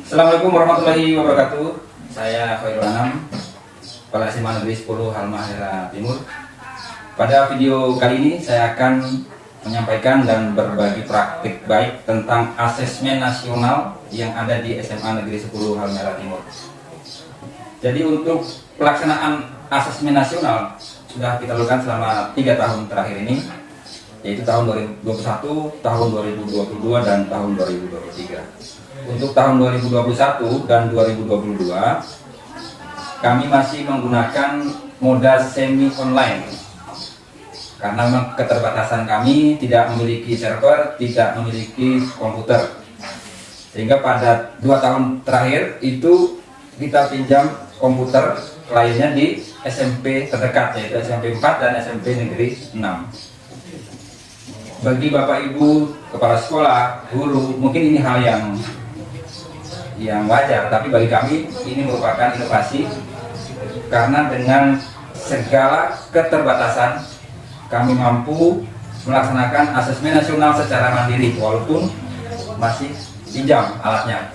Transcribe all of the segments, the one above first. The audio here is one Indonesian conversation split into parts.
Assalamualaikum warahmatullahi wabarakatuh. Saya Khairul Anam, Kepala SMA Negeri 10 Halmahera Timur. Pada video kali ini saya akan menyampaikan dan berbagi praktik baik tentang asesmen nasional yang ada di SMA Negeri 10 Halmahera Timur. Jadi untuk pelaksanaan asesmen nasional sudah kita lakukan selama 3 tahun terakhir ini, yaitu tahun 2021, tahun 2022, dan tahun 2023. Untuk tahun 2021 dan 2022 kami masih menggunakan moda semi online karena memang keterbatasan kami tidak memiliki server, tidak memiliki komputer, sehingga pada 2 tahun terakhir itu kita pinjam komputer lainnya di SMP terdekat, yaitu SMP 4 dan SMP Negeri 6. Bagi Bapak Ibu kepala sekolah, guru, mungkin ini hal yang wajar, tapi bagi kami ini merupakan inovasi karena dengan segala keterbatasan kami mampu melaksanakan asesmen nasional secara mandiri walaupun masih pinjam alatnya.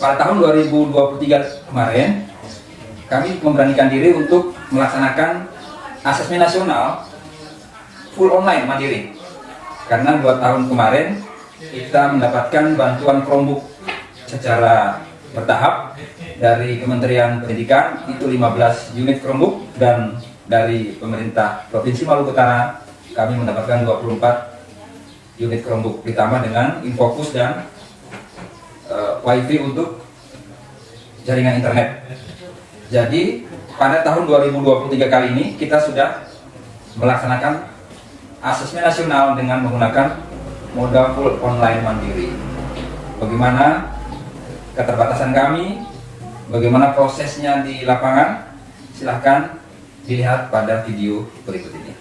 Pada tahun 2023 kemarin kami memberanikan diri untuk melaksanakan asesmen nasional full online mandiri karena 2 tahun kemarin kita mendapatkan bantuan Chromebook secara bertahap dari Kementerian Pendidikan, itu 15 unit Chromebook, dan dari pemerintah Provinsi Maluku Utara kami mendapatkan 24 unit Chromebook ditambah dengan Infocus dan WiFi untuk jaringan internet. Jadi pada tahun 2023 kali ini kita sudah melaksanakan asesmen nasional dengan menggunakan moda full online mandiri. Bagaimana keterbatasan kami, bagaimana prosesnya di lapangan, silahkan dilihat pada video berikut ini.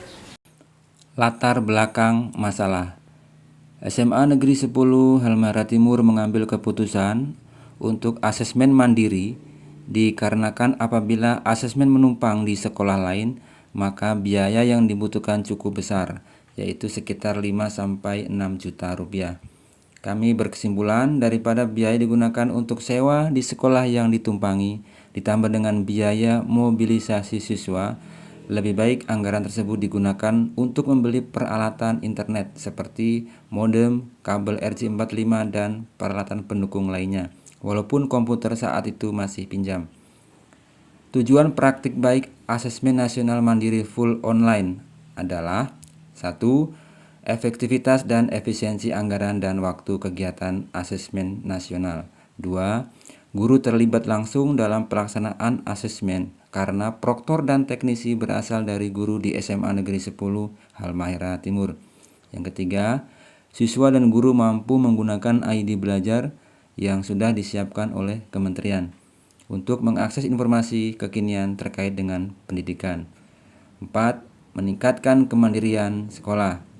Latar belakang masalah. SMA Negeri 10 Halmahera Timur mengambil keputusan untuk asesmen mandiri dikarenakan apabila asesmen menumpang di sekolah lain, maka biaya yang dibutuhkan cukup besar, yaitu sekitar 5-6 juta rupiah. Kami berkesimpulan daripada biaya digunakan untuk sewa di sekolah yang ditumpangi ditambah dengan biaya mobilisasi siswa, lebih baik anggaran tersebut digunakan untuk membeli peralatan internet seperti modem, kabel RJ45 dan peralatan pendukung lainnya, walaupun komputer saat itu masih pinjam. Tujuan praktik baik asesmen nasional mandiri full online adalah 1. Efektivitas dan efisiensi anggaran dan waktu kegiatan asesmen nasional. 2. Guru terlibat langsung dalam pelaksanaan asesmen karena proktor dan teknisi berasal dari guru di SMA Negeri 10 Halmahera Timur. Yang ketiga, siswa dan guru mampu menggunakan ID belajar yang sudah disiapkan oleh kementerian untuk mengakses informasi kekinian terkait dengan pendidikan. 4. Meningkatkan kemandirian sekolah.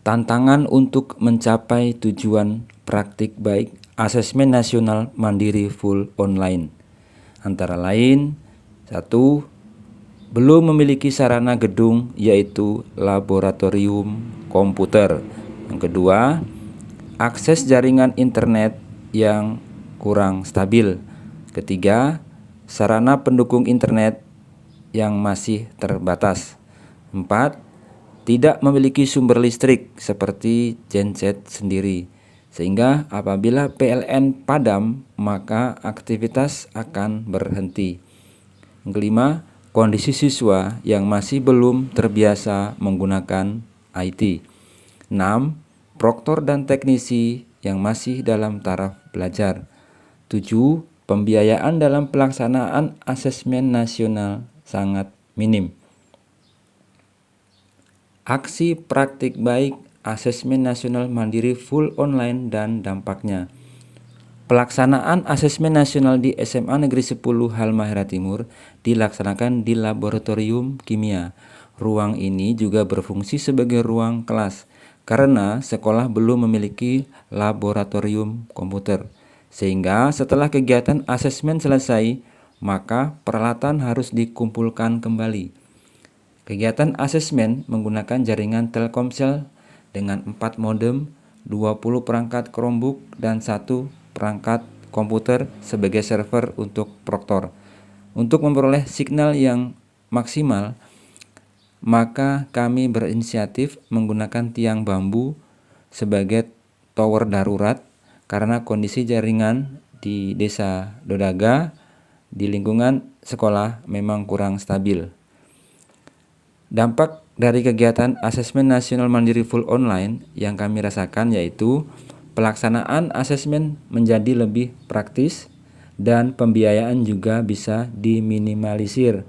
Tantangan untuk mencapai tujuan praktik baik asesmen nasional mandiri full online antara lain: 1. Belum memiliki sarana gedung yaitu laboratorium komputer. Yang kedua, akses jaringan internet yang kurang stabil. Ketiga, sarana pendukung internet yang masih terbatas. 4. Tidak memiliki sumber listrik seperti genset sendiri, sehingga apabila PLN padam maka aktivitas akan berhenti. Yang kelima, kondisi siswa yang masih belum terbiasa menggunakan IT. 6. Proktor dan teknisi yang masih dalam taraf belajar. 7. Pembiayaan dalam pelaksanaan asesmen nasional sangat minim. Aksi praktik baik asesmen nasional mandiri full online dan dampaknya. Pelaksanaan asesmen nasional di SMA Negeri 10 Halmahera Timur dilaksanakan di laboratorium kimia. Ruang ini juga berfungsi sebagai ruang kelas karena sekolah belum memiliki laboratorium komputer. Sehingga setelah kegiatan asesmen selesai, maka peralatan harus dikumpulkan kembali. Kegiatan asesmen menggunakan jaringan Telkomsel dengan 4 modem, 20 perangkat Chromebook, dan 1 perangkat komputer sebagai server untuk proktor. Untuk memperoleh signal yang maksimal, maka kami berinisiatif menggunakan tiang bambu sebagai tower darurat karena kondisi jaringan di Desa Dodaga di lingkungan sekolah memang kurang stabil. Dampak dari kegiatan asesmen nasional mandiri full online yang kami rasakan yaitu pelaksanaan asesmen menjadi lebih praktis dan pembiayaan juga bisa diminimalisir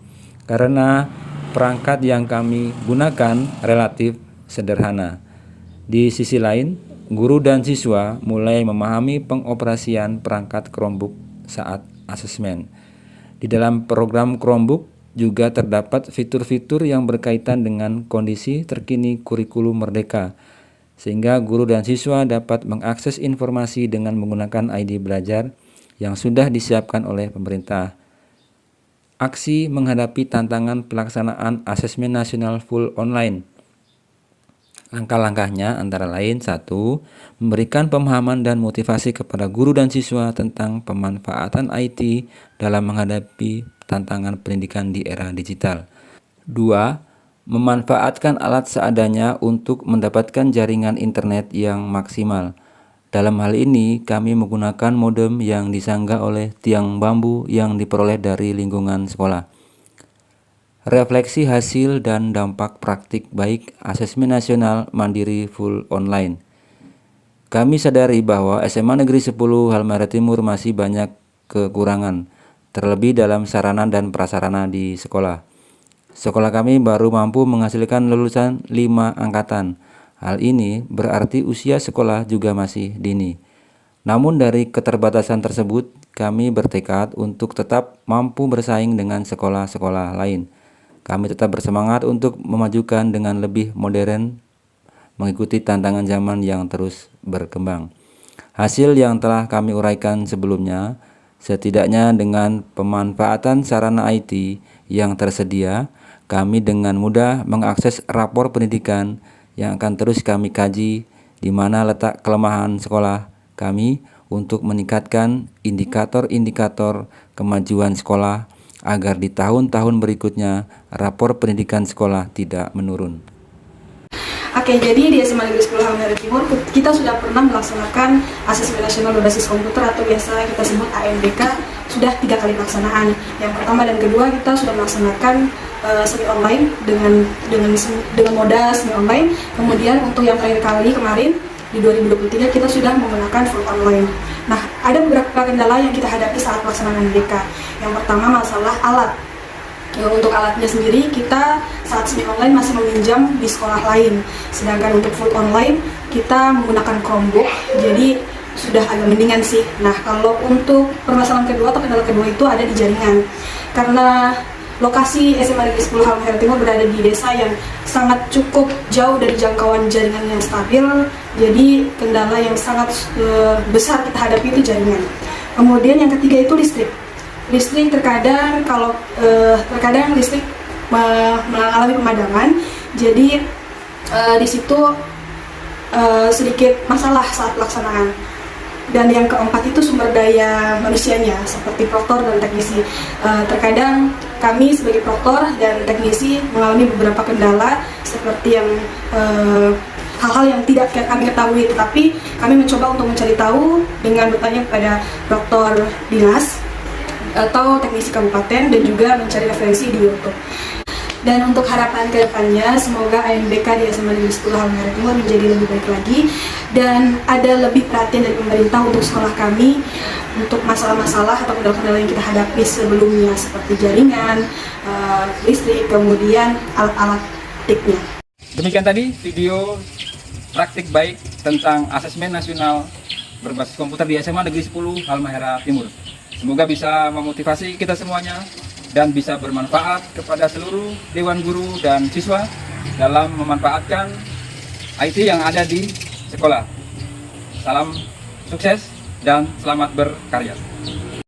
karena perangkat yang kami gunakan relatif sederhana. Di sisi lain, guru dan siswa mulai memahami pengoperasian perangkat Chromebook saat asesmen. Di dalam program Chromebook juga terdapat fitur-fitur yang berkaitan dengan kondisi terkini kurikulum Merdeka, sehingga guru dan siswa dapat mengakses informasi dengan menggunakan ID belajar yang sudah disiapkan oleh pemerintah. Aksi menghadapi tantangan pelaksanaan asesmen nasional full online. Langkah-langkahnya antara lain 1. Memberikan pemahaman dan motivasi kepada guru dan siswa tentang pemanfaatan IT dalam menghadapi tantangan pendidikan di era digital. 2. Memanfaatkan alat seadanya untuk mendapatkan jaringan internet yang maksimal. Dalam hal ini, kami menggunakan modem yang disanggah oleh tiang bambu yang diperoleh dari lingkungan sekolah. Refleksi hasil dan dampak praktik baik asesmen nasional mandiri full online. Kami sadari bahwa SMA Negeri 10 Halmahera Timur masih banyak kekurangan, terlebih dalam sarana dan prasarana di sekolah. Sekolah kami baru mampu menghasilkan lulusan 5 angkatan. Hal ini berarti usia sekolah juga masih dini. Namun dari keterbatasan tersebut, kami bertekad untuk tetap mampu bersaing dengan sekolah-sekolah lain. Kami tetap bersemangat untuk memajukan dengan lebih modern, mengikuti tantangan zaman yang terus berkembang. Hasil yang telah kami uraikan sebelumnya, setidaknya dengan pemanfaatan sarana IT yang tersedia, kami dengan mudah mengakses rapor pendidikan yang akan terus kami kaji di mana letak kelemahan sekolah kami untuk meningkatkan indikator-indikator kemajuan sekolah agar di tahun-tahun berikutnya rapor pendidikan sekolah tidak menurun. Oke, jadi di SMA Negeri 10 Halmahera Timur kita sudah pernah melaksanakan asesmen nasional berbasis komputer atau biasa kita sebut ANBK sudah 3 kali pelaksanaan. Yang pertama dan kedua kita sudah melaksanakan semi online dengan moda semi online. Kemudian untuk yang terakhir kali kemarin di 2023 kita sudah menggunakan full online. Nah, ada beberapa kendala yang kita hadapi saat pelaksanaan ANBK. Yang pertama masalah alat. Untuk alatnya sendiri kita saat semi online masih meminjam di sekolah lain, sedangkan untuk full online kita menggunakan Chromebook, jadi sudah agak mendingan sih. Nah, kalau untuk permasalahan kedua atau kendala kedua itu ada di jaringan, karena lokasi SMA Negeri 10 Halmahera Timur berada di desa yang sangat cukup jauh dari jangkauan jaringan yang stabil, jadi kendala yang sangat besar kita hadapi itu jaringan. Kemudian yang ketiga itu listrik. Listrik terkadang terkadang listrik mengalami pemadaman, jadi di situ sedikit masalah saat pelaksanaan. Dan yang keempat itu sumber daya manusianya seperti proktor dan teknisi. Terkadang kami sebagai proktor dan teknisi mengalami beberapa kendala seperti yang hal-hal yang tidak kami ketahui, tetapi kami mencoba untuk mencari tahu dengan bertanya kepada proktor dinas atau teknisi kabupaten dan juga mencari referensi di YouTube. Dan untuk harapan kedepannya, semoga ANBK di SMA Negeri 10 Halmahera Timur menjadi lebih baik lagi dan ada lebih perhatian dari pemerintah untuk sekolah kami untuk masalah-masalah atau kendala-kendala yang kita hadapi sebelumnya seperti jaringan, listrik, kemudian alat-alat TIK-nya. Demikian tadi video praktik baik tentang asesmen nasional berbasis komputer di SMA Negeri 10 Halmahera Timur. Semoga bisa memotivasi kita semuanya dan bisa bermanfaat kepada seluruh dewan guru dan siswa dalam memanfaatkan IT yang ada di sekolah. Salam sukses dan selamat berkarya.